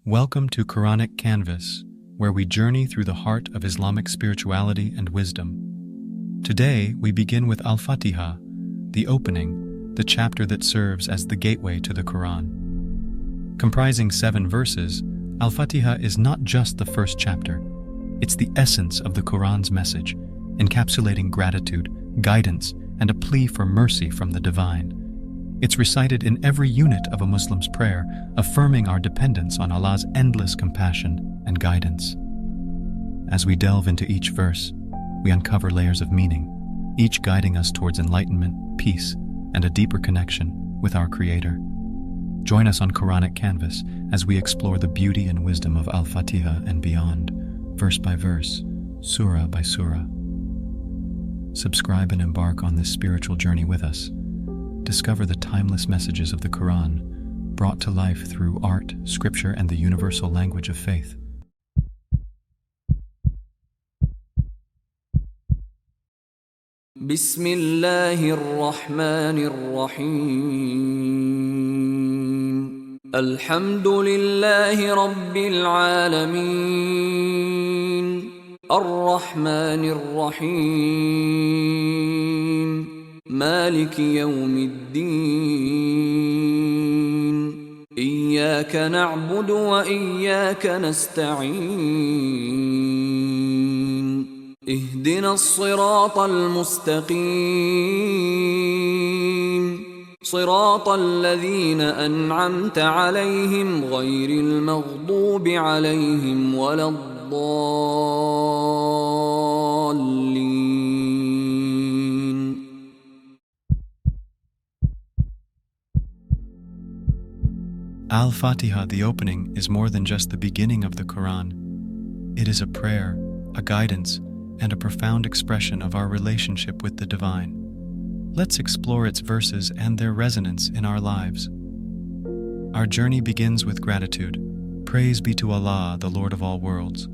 Welcome to Quranic Canvas, where we journey through the heart of Islamic spirituality and wisdom. Today, we begin with Al-Fatiha, the opening, the chapter that serves as the gateway to the Quran. Comprising 7 verses, Al-Fatiha is not just the first chapter. It's the essence of the Quran's message, encapsulating gratitude, guidance, and a plea for mercy from the divine. It's recited in every unit of a Muslim's prayer, affirming our dependence on Allah's endless compassion and guidance. As we delve into each verse, we uncover layers of meaning, each guiding us towards enlightenment, peace, and a deeper connection with our Creator. Join us on Quranic Canvas as we explore the beauty and wisdom of Al-Fatiha and beyond, verse by verse, surah by surah. Subscribe and embark on this spiritual journey with us. Discover the timeless messages of the Quran, brought to life through art, scripture, and the universal language of faith. Bismillahir Rahmanir Rahim. Alhamdulillahi Rabbil Alameen. Ar-Rahmanir Rahim. مالك يوم الدين إياك نعبد وإياك نستعين اهدنا الصراط المستقيم صراط الذين أنعمت عليهم غير المغضوب عليهم ولا الضالين. Al-Fatiha, the opening, is more than just the beginning of the Quran. It is a prayer, a guidance, and a profound expression of our relationship with the divine. Let's explore its verses and their resonance in our lives. Our journey begins with gratitude. Praise be to Allah, the Lord of all worlds.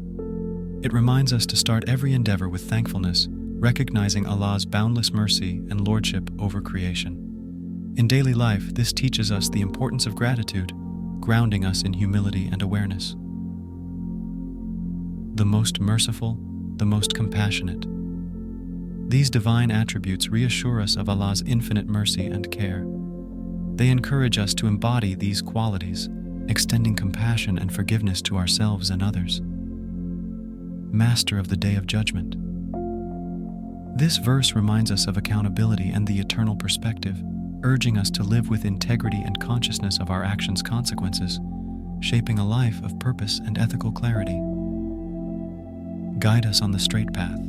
It reminds us to start every endeavor with thankfulness, recognizing Allah's boundless mercy and lordship over creation. In daily life, this teaches us the importance of gratitude, grounding us in humility and awareness. The most merciful, the most compassionate. These divine attributes reassure us of Allah's infinite mercy and care. They encourage us to embody these qualities, extending compassion and forgiveness to ourselves and others. Master of the Day of Judgment. This verse reminds us of accountability and the eternal perspective, urging us to live with integrity and consciousness of our actions' consequences, shaping a life of purpose and ethical clarity. Guide us on the straight path.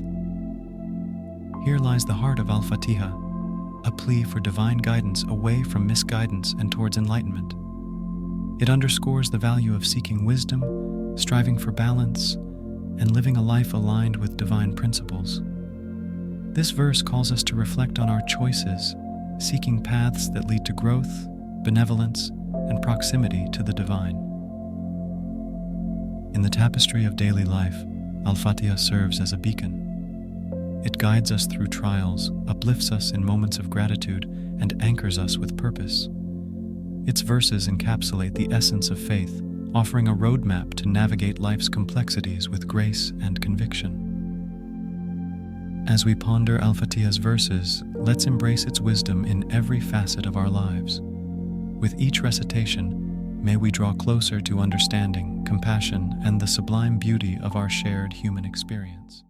Here lies the heart of Al-Fatiha, a plea for divine guidance away from misguidance and towards enlightenment. It underscores the value of seeking wisdom, striving for balance, and living a life aligned with divine principles. This verse calls us to reflect on our choices, seeking paths that lead to growth, benevolence, and proximity to the divine. In the tapestry of daily life, Al-Fatiha serves as a beacon. It guides us through trials, uplifts us in moments of gratitude, and anchors us with purpose. Its verses encapsulate the essence of faith, offering a roadmap to navigate life's complexities with grace and conviction. As we ponder Al-Fatiha's verses, let's embrace its wisdom in every facet of our lives. With each recitation, may we draw closer to understanding, compassion, and the sublime beauty of our shared human experience.